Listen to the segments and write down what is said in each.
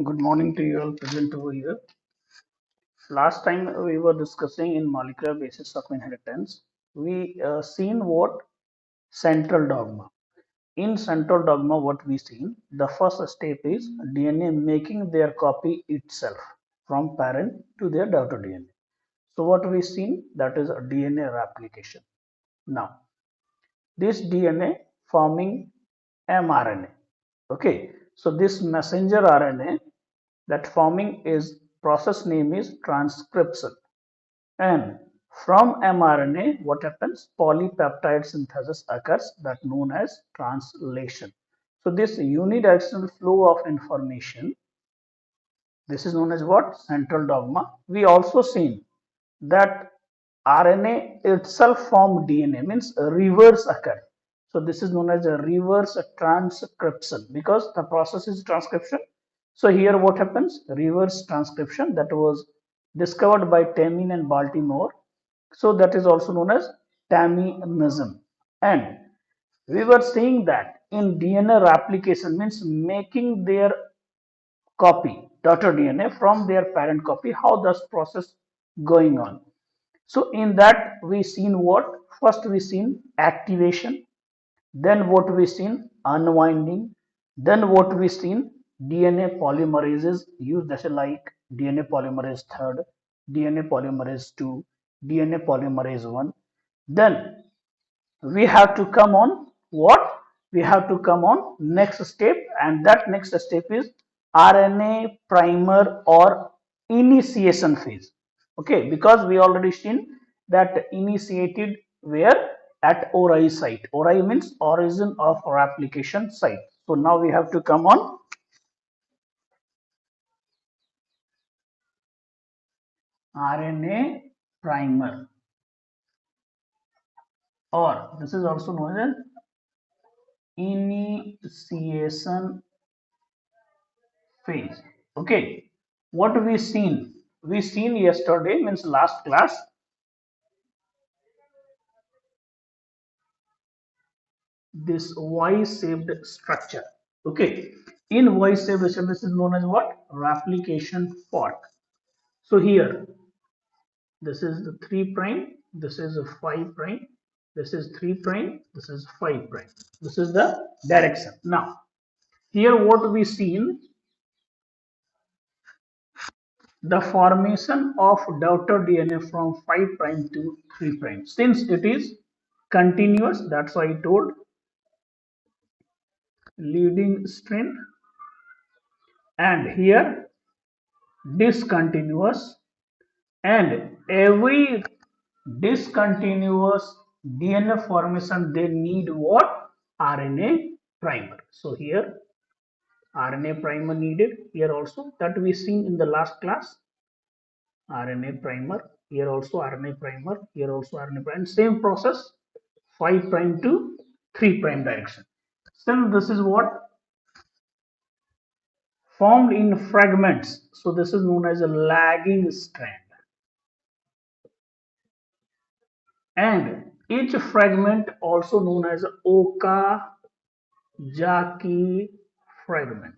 Good morning to you all present over here. Last time we were discussing in molecular basis of inheritance. We seen what central dogma. In central dogma, what we seen, the first step is DNA making their copy itself from parent to their daughter DNA. So what we seen, that is a DNA replication. Now this DNA forming mRNA. Okay, so this messenger RNA that forming is process name is transcription, and from mRNA what happens, polypeptide synthesis occurs, that known as translation. So this unidirectional flow of information, this is known as what, central dogma. We also seen that RNA itself form DNA, means reverse occur. So this is known as a reverse transcription because the process is transcription. So here what happens? Reverse transcription, that was discovered by Tamin and Baltimore. So that is also known as Taminism. And we were saying that in DNA replication means making their copy, daughter DNA from their parent copy, how this process going on. So in that we seen what? First we seen activation, then what we seen unwinding, then what we seen DNA polymerases used, that's like DNA polymerase third, DNA polymerase 2, DNA polymerase 1. Then we have to come on what? We have to come on next step, and that next step is RNA primer or initiation phase. Okay, because we already seen that initiated where at ORI site. ORI means origin of replication site. So now we have to come on RNA primer, or this is also known as initiation phase. Okay, what we seen? We seen yesterday, means last class, this Y-shaped structure. Okay, in Y-shaped structure, this is known as what? Replication fork. So here, this is the 3 prime, this is a 5 prime, this is 3 prime, this is 5 prime. This is the direction. Now, here what we seen, the formation of daughter DNA from 5 prime to 3 prime. Since it is continuous, that's why I told leading strand, and here discontinuous, and every discontinuous DNA formation they need what? RNA primer. So here RNA primer needed, here also that we seen in the last class. RNA primer, here also RNA primer, here also RNA primer, same process, 5 prime to 3 prime direction. Still this is what? Formed in fragments. So this is known as a lagging strand. And each fragment also known as Okazaki fragment.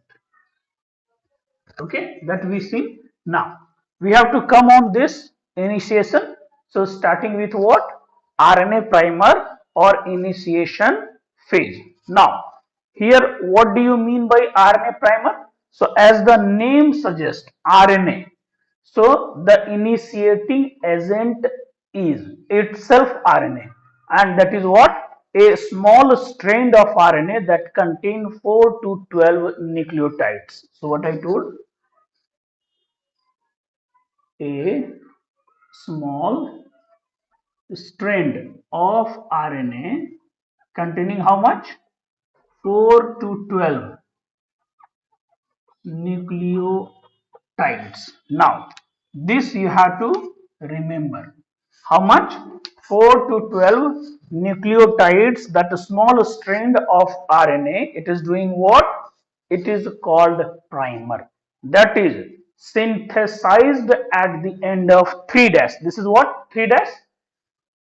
Okay, that we see. Now we have to come on this initiation. So starting with what? RNA primer or initiation phase. Now here what do you mean by RNA primer? So as the name suggests, RNA. So the initiating agent is itself RNA, and that is what? A small strand of RNA that contain 4 to 12 nucleotides. So what I told, a small strand of RNA containing how much? 4 to 12 nucleotides. Now, this you have to remember. How much? 4 to 12 nucleotides, that small strand of RNA. It is doing what? It is called primer. That is synthesized at the end of 3 dash. This is what? 3 dash.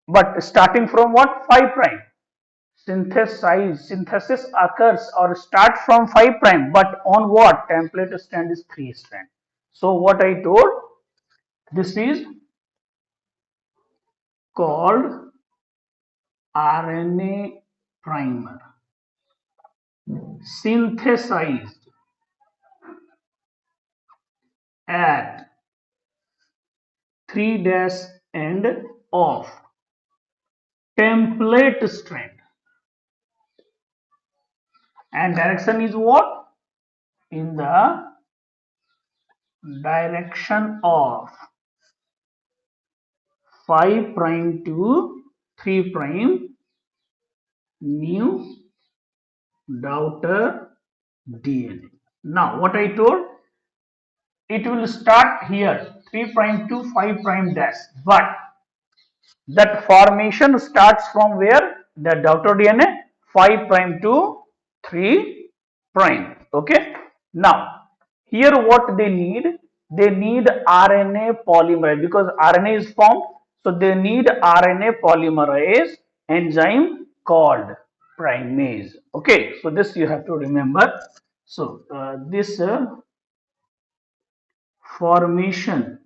But starting from what? 5 prime. synthesis occurs or start from 5 prime, but on what? Template strand is 3 strand. So what I told, this is called RNA primer, synthesized at 3 dash end of template strand, and direction is what? In the direction of 5 prime to 3 prime new daughter DNA. Now what I told, it will start here 3 prime to 5 prime dash, but that formation starts from where? The daughter DNA 5 prime to 3 prime. Okay. Now here what they need? They need RNA polymerase, because RNA is formed. So they need RNA polymerase enzyme called primase. Okay. So this you have to remember. So this formation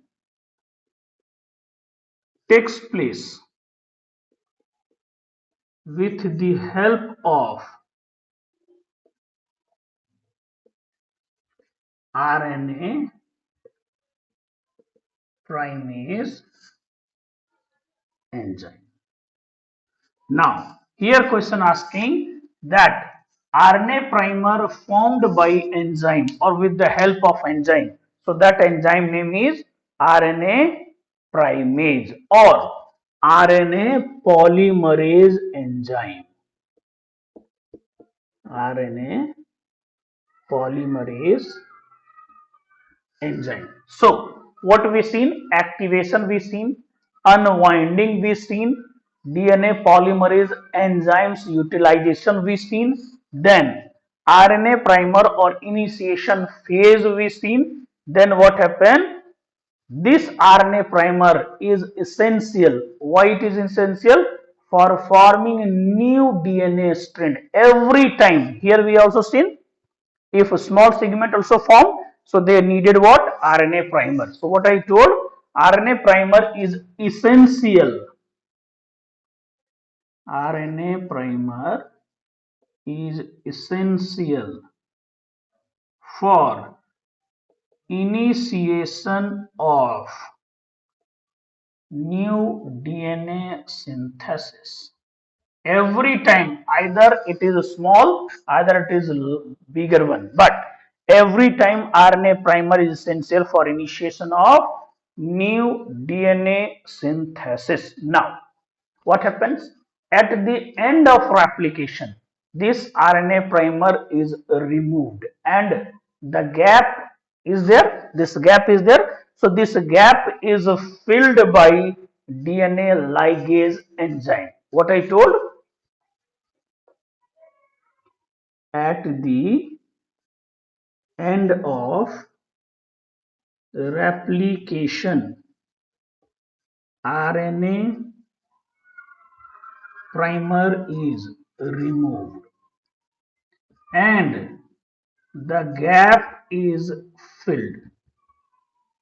takes place with the help of RNA primase enzyme. Now, here question asking that RNA primer formed by enzyme or with the help of enzyme. So that enzyme name is RNA primase or RNA polymerase enzyme. RNA polymerase enzyme. So what we seen? Activation we seen, unwinding we seen, DNA polymerase enzymes utilization we seen, then RNA primer or initiation phase we seen. Then what happened? This RNA primer is essential. Why it is essential? For forming a new DNA strand every time. Here we also seen, if a small segment also formed, so they needed what? RNA primer. So what I told, RNA primer is essential. RNA primer is essential for initiation of new DNA synthesis. Every time, either it is small, either it is bigger one, but every time RNA primer is essential for initiation of new DNA synthesis. Now what happens? At the end of replication, this RNA primer is removed and the gap is there. This gap is there. So this gap is filled by DNA ligase enzyme. What I told? At the end of replication, RNA primer is removed and the gap is filled.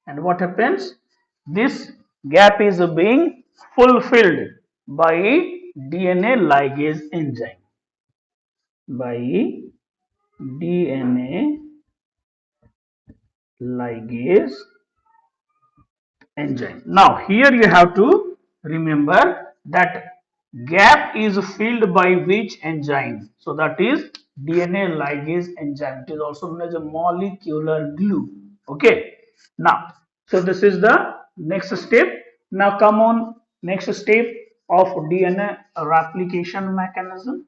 And what happens? This gap is being fulfilled by DNA ligase enzyme. By DNA ligase enzyme. Now here you have to remember that gap is filled by which enzyme? So that is DNA ligase enzyme. It is also known as a molecular glue. Okay. Now, so this is the next step. Now come on, next step of DNA replication mechanism.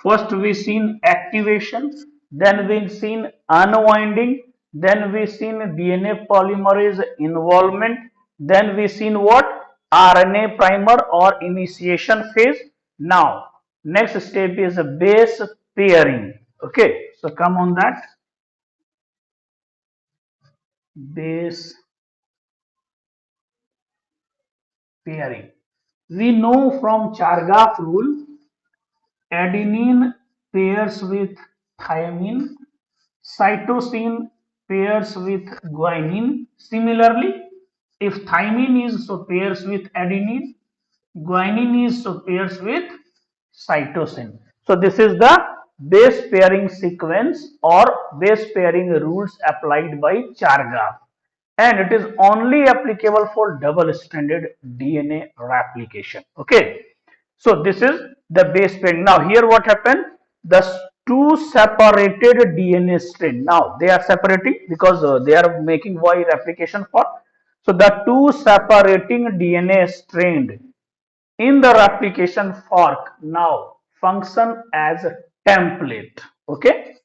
First we seen activation, then we seen unwinding, then we seen DNA polymerase involvement, then we seen what? RNA primer or initiation phase. Now next step is a base pairing. Okay, so come on that. Base pairing. We know from Chargaff rule, adenine pairs with thymine, cytosine pairs with guanine. Similarly, if thymine is so pairs with adenine, guanine is so pairs with cytosine. So this is the base pairing sequence or base pairing rules applied by Chargaff, and it is only applicable for double stranded DNA replication. Okay, so this is the base pairing. Now here what happened, the two separated DNA strand, now they are separating because they are making Y replication for. So the two separating DNA strand in the replication fork now function as a template. Okay,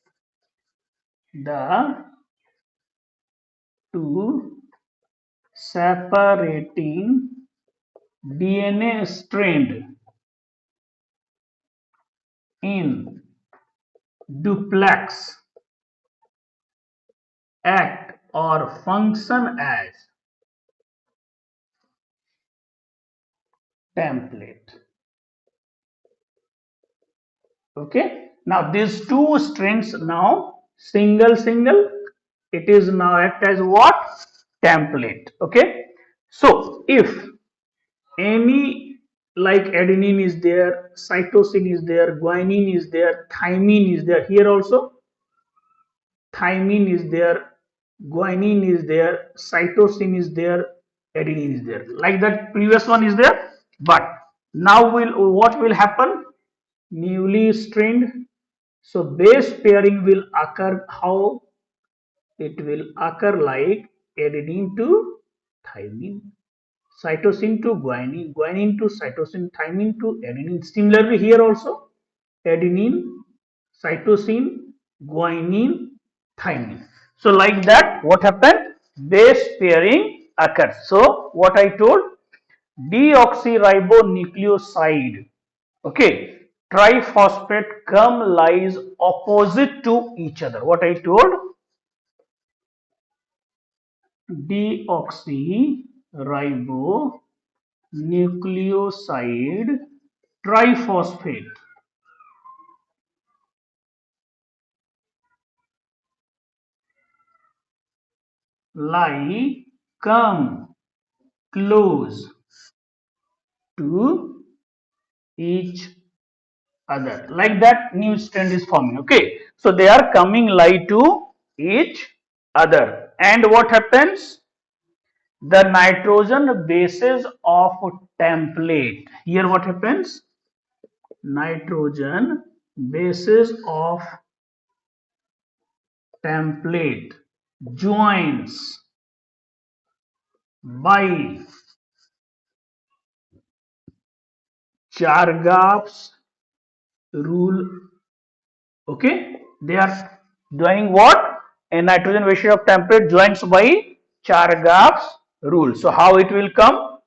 the two separating DNA strand in duplex act or function as template. Okay, now these two strands now single, it is now act as what, template. Okay, so if any, like adenine is there, cytosine is there, guanine is there, thymine is there, here also thymine is there, guanine is there, cytosine is there, adenine is there, like that previous one is there. But now what will happen, newly strained, so base pairing will occur. How it will occur, like adenine to thymine, cytosine to guanine, guanine to cytosine, thymine to adenine. Similarly, here also adenine, cytosine, guanine, thymine. So, like that, what happened? Base pairing occurs. So, what I told, deoxyribonucleoside, okay, triphosphate come lies opposite to each other. What I told, deoxyribonucleoside triphosphate lie come close to each other, like that new strand is forming. Okay, so they are coming lie to each other, and what happens, the nitrogen bases of template, here what happens, nitrogen bases of template joins by Chargaff's rule. Okay, they are doing what, a nitrogen basis of template joins by Chargaff's rule. So how it will come,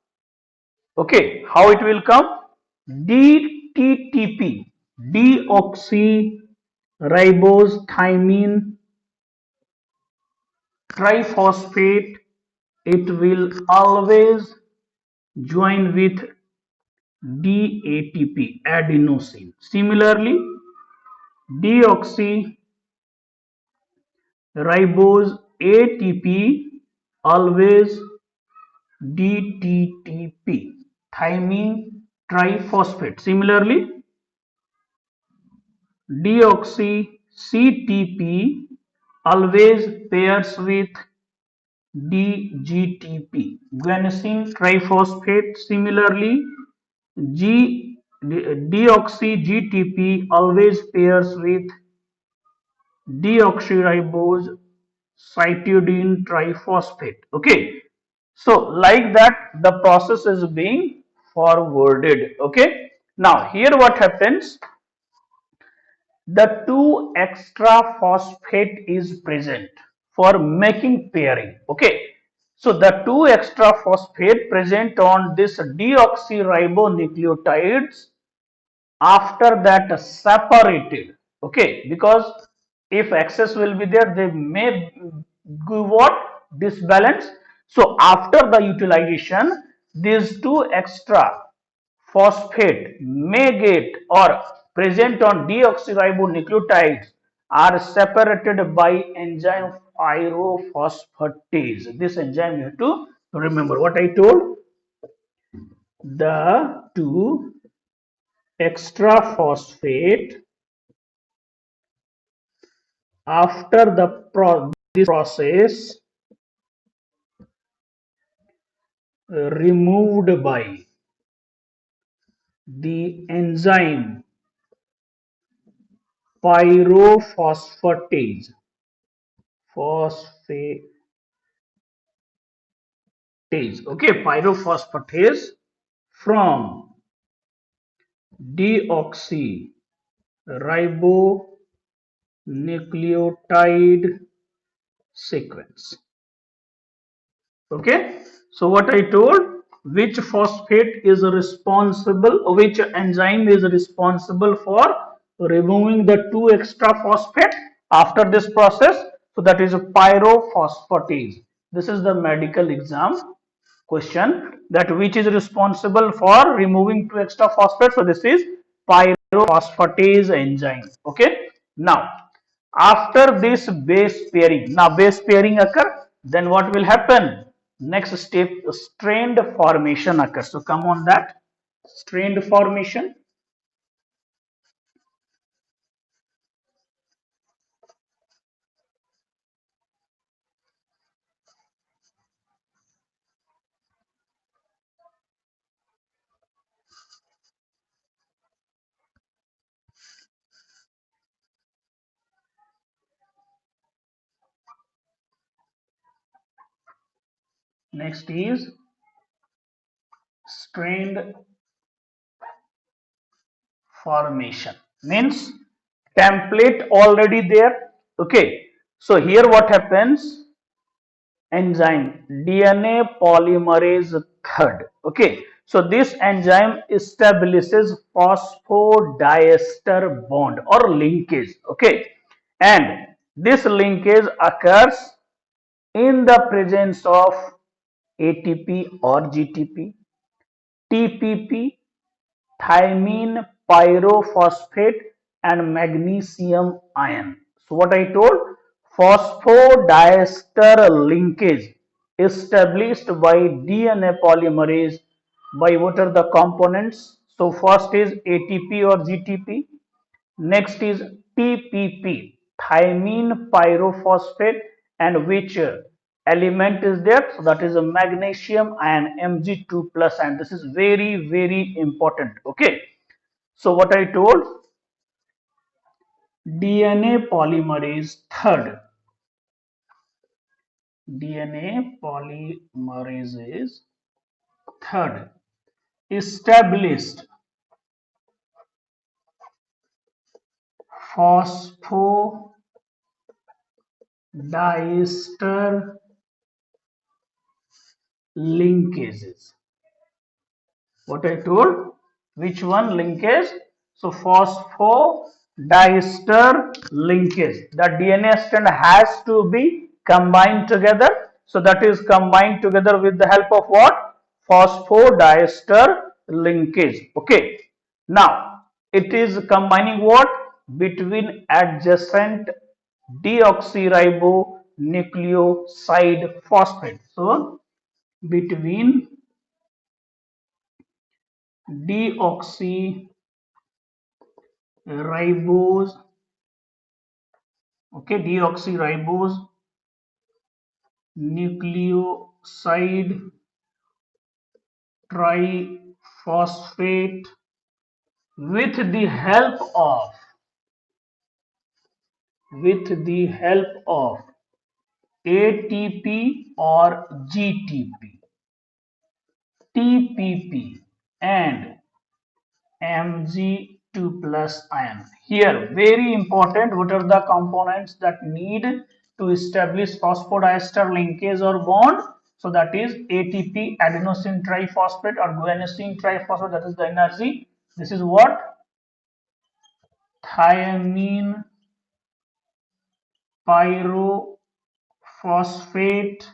okay, how it will come, DTTP, deoxyribose thymine triphosphate, it will always join with DATP, adenosine. Similarly, deoxyribose ATP always DTTP, thymine triphosphate. Similarly, deoxy CTP always pairs with DGTP, guanosine triphosphate. Similarly, deoxy GTP always pairs with deoxyribose cytidine triphosphate. Okay, so like that the process is being forwarded. Okay, now here what happens, the 2 extra phosphate is present for making pairing. Okay, so the 2 extra phosphate present on this deoxyribonucleotides after that separated. Okay, because if excess will be there, they may give what? Disbalance. So after the utilization, these two extra phosphate may get or present on deoxyribonucleotides are separated by enzyme pyrophosphatase. This enzyme you have to remember what I told. The two extra phosphate after this process removed by the enzyme pyrophosphatase phosphatase okay, pyrophosphatase from deoxyribonucleotide sequence. Okay, so what I told, which phosphate is responsible, which enzyme is responsible for removing the two extra phosphate after this process? So that is a pyrophosphatase. This is the medical exam question, that which is responsible for removing two extra phosphate. So this is pyrophosphatase enzyme. Okay, now after this base pairing, now base pairing occur, then what will happen? Next step, strand formation occurs. So come on that, strand formation. Next is strand formation, means template already there. Okay, so here what happens, enzyme DNA polymerase third. Okay, so this enzyme establishes phosphodiester bond or linkage. Okay, and this linkage occurs in the presence of ATP or GTP, TPP, thymine pyrophosphate, and magnesium ion. So what I told, phosphodiester linkage established by DNA polymerase by what are the components? So first is ATP or GTP, next is TPP, thymine pyrophosphate, and which element is there? So that is a magnesium ion, Mg2 plus, and this is very very important. Okay, so what I told, DNA polymerase third, DNA polymerase third established phosphodiester linkages. What I told, which one linkage? So phosphodiester linkage. The DNA strand has to be combined together. So that is combined together with the help of what? Phosphodiester linkage. Okay. Now it is combining what? Between adjacent deoxyribonucleoside phosphate. So between deoxyribose, okay, deoxyribose nucleoside triphosphate with the help of ATP or GTP, TPP, and Mg2 plus ion. Here, very important, what are the components that need to establish phosphodiester linkage or bond? So that is ATP, adenosine triphosphate, or guanosine triphosphate, that is the energy. This is what? thiamine pyrophosphate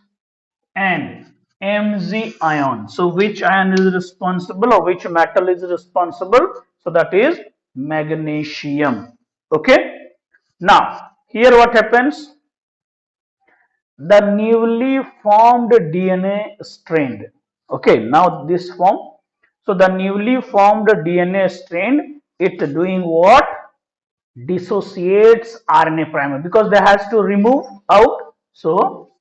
and Mg ion. So which ion is responsible, or which metal is responsible? So that is magnesium. Okay. Now here what happens? The newly formed DNA strand. Okay. Now this form. So the newly formed DNA strand, it doing what? Dissociates RNA primer, because they has to remove out. So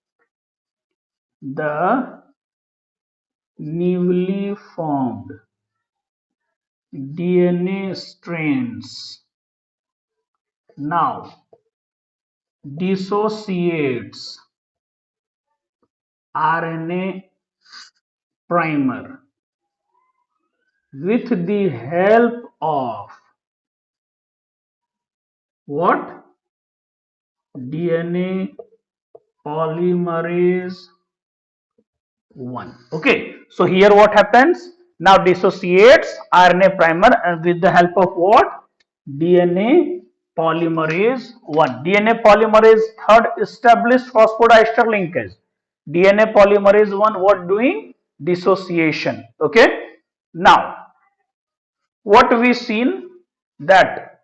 the newly formed DNA strands now dissociates RNA primer with the help of what? DNA polymerase 1. Okay, so here what happens? Now dissociates RNA primer and with the help of what? DNA polymerase 1. DNA polymerase third established phosphodiester linkage. DNA polymerase 1 what doing? Dissociation. Okay. Now what we seen, that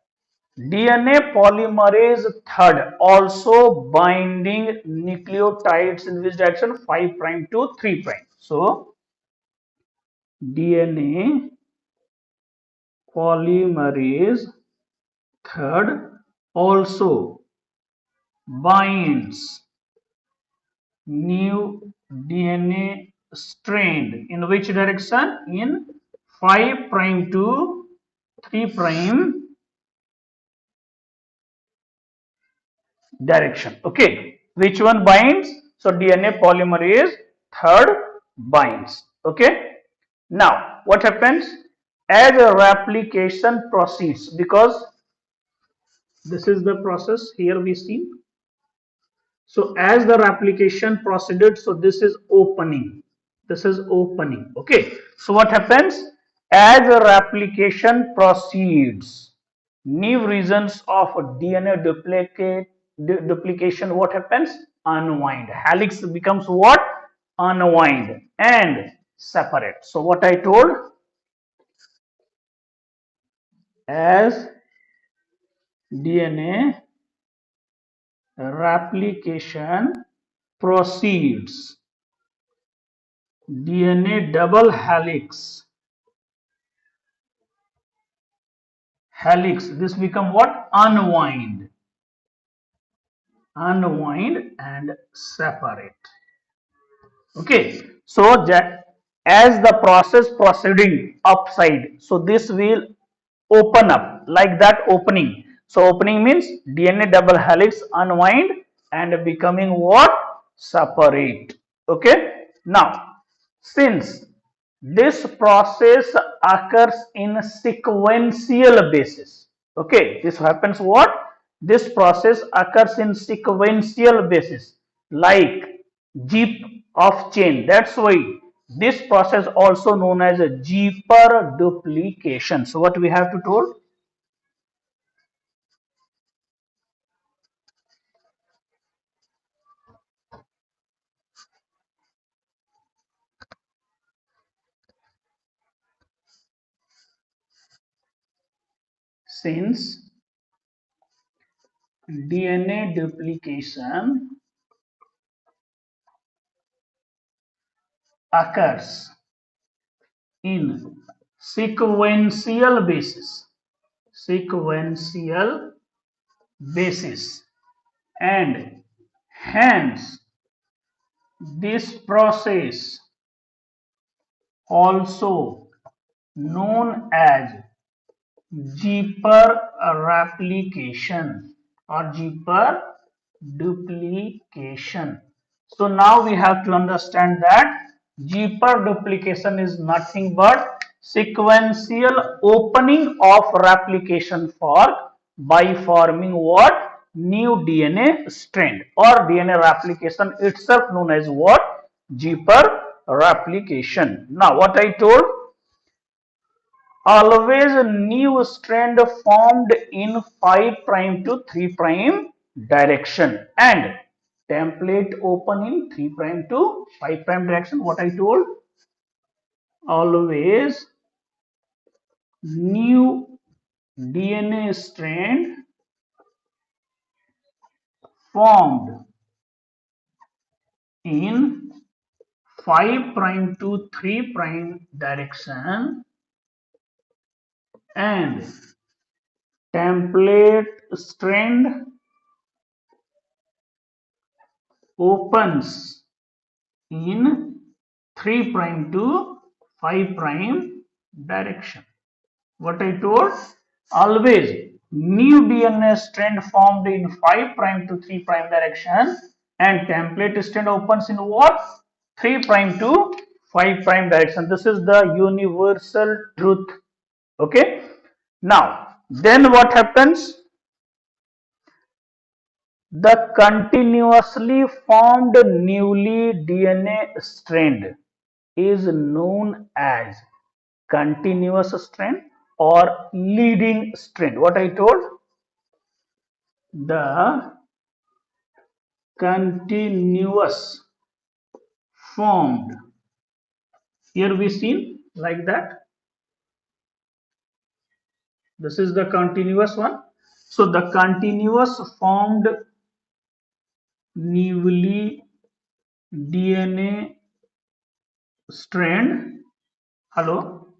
DNA polymerase third also binding nucleotides in which direction? 5 prime to 3 prime. So DNA polymerase third also binds new DNA strand in which direction? In 5 prime to 3 prime direction. Okay, which one binds? So DNA polymerase third binds. Okay. Now what happens as a replication proceeds? Because this is the process here we see. So as the replication proceeded, so this is opening. This is opening. Okay. So what happens as a replication proceeds? New regions of DNA duplication, what happens? Unwind. Helix becomes what? Unwind and separate. So what I told, as DNA replication proceeds, DNA double helix, this become what? Unwind and separate. Okay, so as the process proceeding upside, so this will open up like that, opening. So opening means DNA double helix unwind and becoming what? Separate. Okay. Now since this process occurs in sequential basis, okay, this happens what? This process occurs in sequential basis like jeep of chain. That's why this process also known as a jeeper duplication. So what we have to told? Since DNA duplication occurs in sequential basis, and hence this process also known as jeeper replication or jeeper duplication. So now we have to understand that jeeper duplication is nothing but sequential opening of replication fork by forming what? New DNA strand, or DNA replication itself known as what? Jeeper replication. Now what I told, always a new strand formed in 5 prime to 3 prime direction and template open in 3 prime to 5 prime direction. What I told, always new DNA strand formed in 5 prime to 3 prime direction and template strand opens in 3 prime to 5 prime direction. What I told, always new DNA strand formed in 5 prime to 3 prime direction and template strand opens in what, 3 prime to 5 prime direction. This is the universal truth. Okay, now then what happens, the continuously formed newly DNA strand is known as continuous strand or leading strand. What I told, the continuous formed, here we seen like that, this is the continuous one. So the continuous formed newly DNA strand, hello,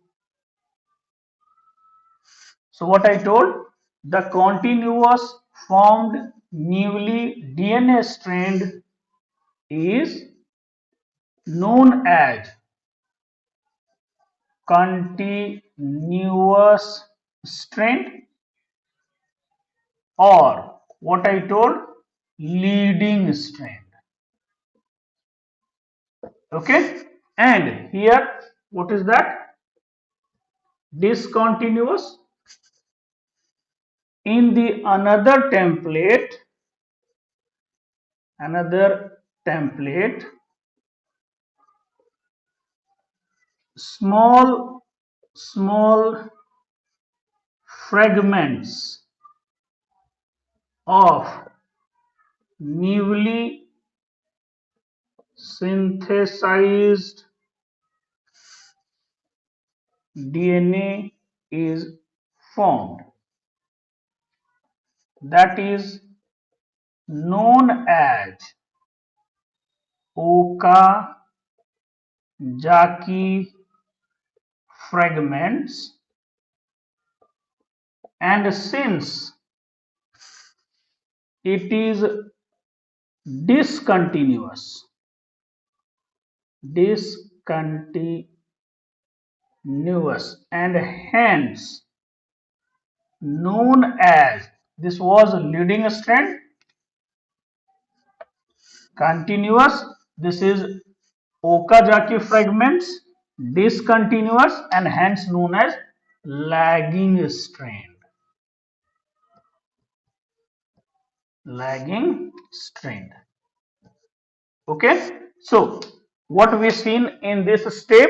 so what I told, the continuous formed newly DNA strand is known as continuous strand or what I told, leading strand. Okay, and here what is that, discontinuous. In the another template, small fragments of newly synthesized DNA is formed, that is known as Okazaki fragments, and since it is discontinuous and hence known as, this was leading strand, continuous, this is Okazaki fragments, discontinuous and hence known as lagging strand. Lagging strand. Okay, so what we seen in this step,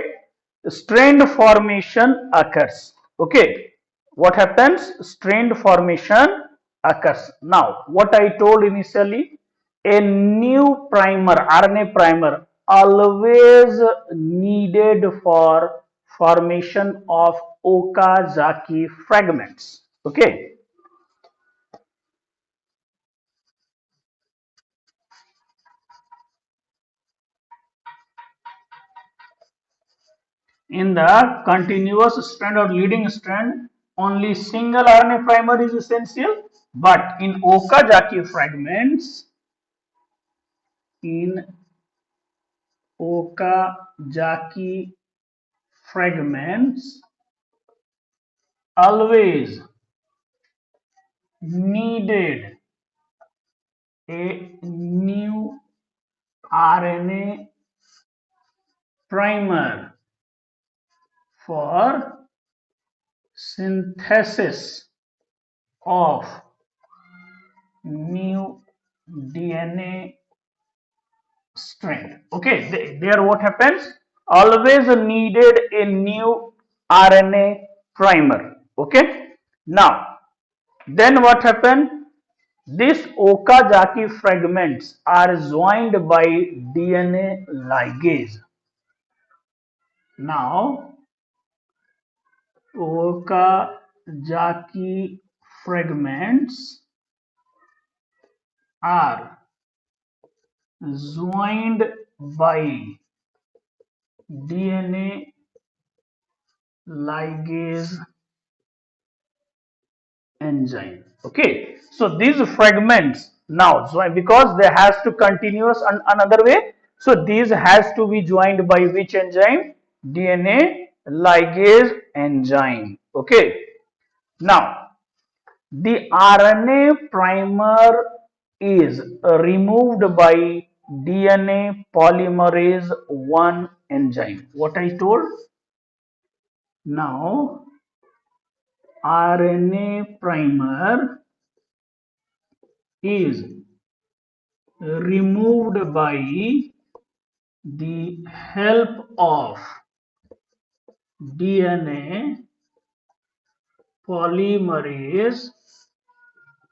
strand formation occurs. Okay, what happens, strand formation occurs. Now what I told initially, a new primer, RNA primer, always needed for formation of Okazaki fragments. Okay, in the continuous strand or leading strand, only single RNA primer is essential, but in Okazaki fragments, in Okazaki fragments, always needed a new RNA primer for synthesis of new DNA strand. Okay, there what happens? Always needed a new RNA primer. Okay, now then what happened? These Okazaki fragments are joined by DNA ligase. Now Okazaki fragments are joined by DNA ligase enzyme. Okay, so these fragments now join because they has to continuous another way. So these has to be joined by which enzyme? DNA ligase enzyme. Okay, now the RNA primer is removed by DNA polymerase 1 enzyme. What I told? Now RNA primer is removed by the help of DNA polymerase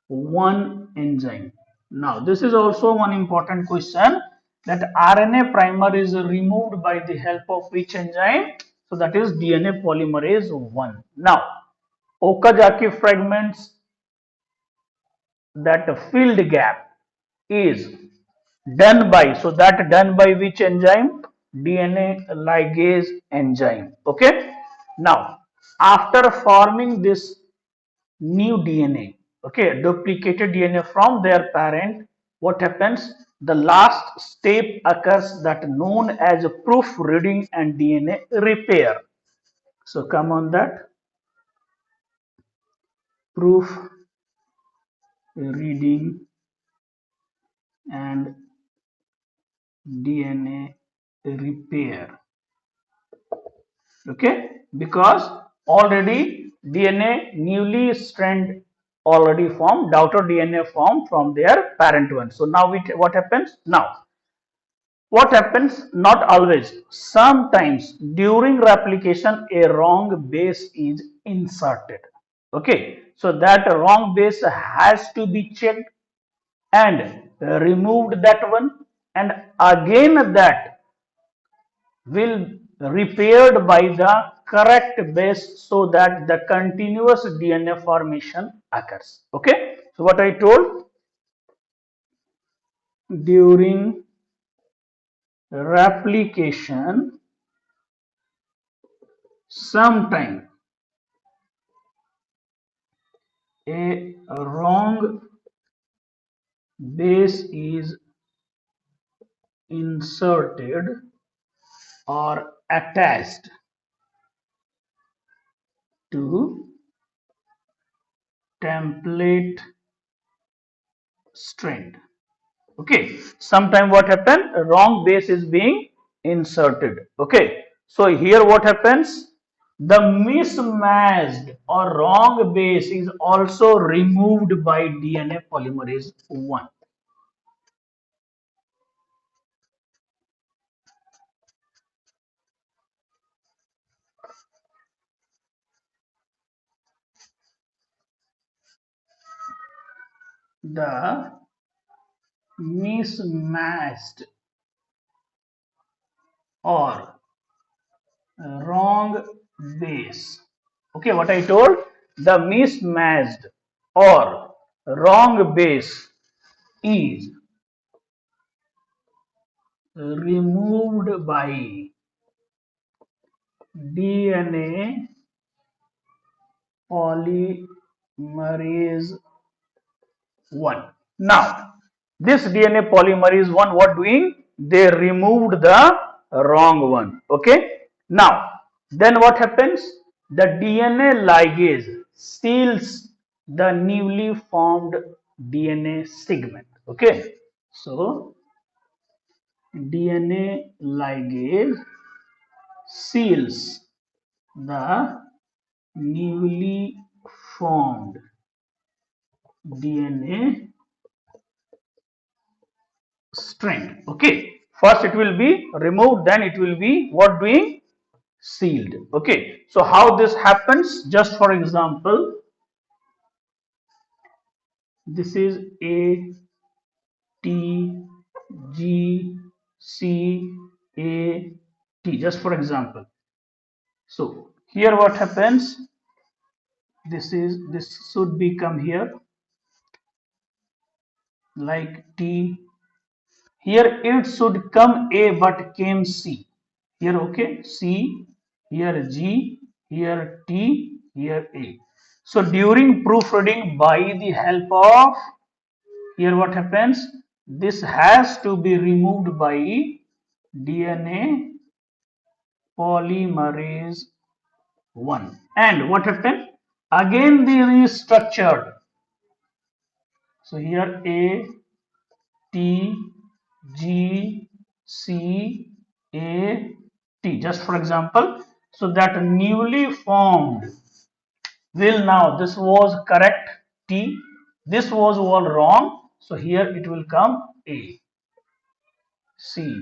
1 enzyme. Now, this is also one important question, that RNA primer is removed by the help of which enzyme? So, that is DNA polymerase 1. Now, Okazaki fragments, that filled gap is done by, so that done by which enzyme? DNA ligase enzyme. Okay, now after forming this new DNA, okay, duplicated DNA from their parent, what happens? The last step occurs, that known as proofreading and DNA repair. So come on, that proof reading and DNA repair. Okay, because already DNA newly strand already formed, daughter DNA formed from their parent one. So now what happens? Now what happens? Not always. Sometimes during replication a wrong base is inserted. Okay, so that wrong base has to be checked and removed, that one, and again that will repaired by the correct base, so that the continuous DNA formation occurs. Okay, so what I told, during replication sometime a wrong base is inserted or attached to template strand. Okay, sometime what happened? A wrong base is being inserted. Okay, so here what happens? The mismatched or wrong base is also removed by DNA polymerase 1. The mismatched or wrong base. Okay, what I told? The mismatched or wrong base is removed by DNA polymerase 1. Now, this DNA polymerase 1, what doing? They removed the wrong one. Okay. Now, then what happens? The DNA ligase seals the newly formed DNA segment. Okay. So, DNA ligase seals the newly formed DNA strand. Okay, first it will be removed, then it will be what doing? sealed. Okay, so how this happens, just for example, this is A T G C A T, just for example. So here what happens, this should become here like T. Here it should come A but came C. Here okay, C, here G, here T, here A. So during proofreading by the help of, here what happens, this has to be removed by DNA polymerase 1. And what happened? Again they restructured. So here A, T, G, C, A, T, just for example. So that newly formed will now, this was correct T, this was all wrong. So here it will come A, C.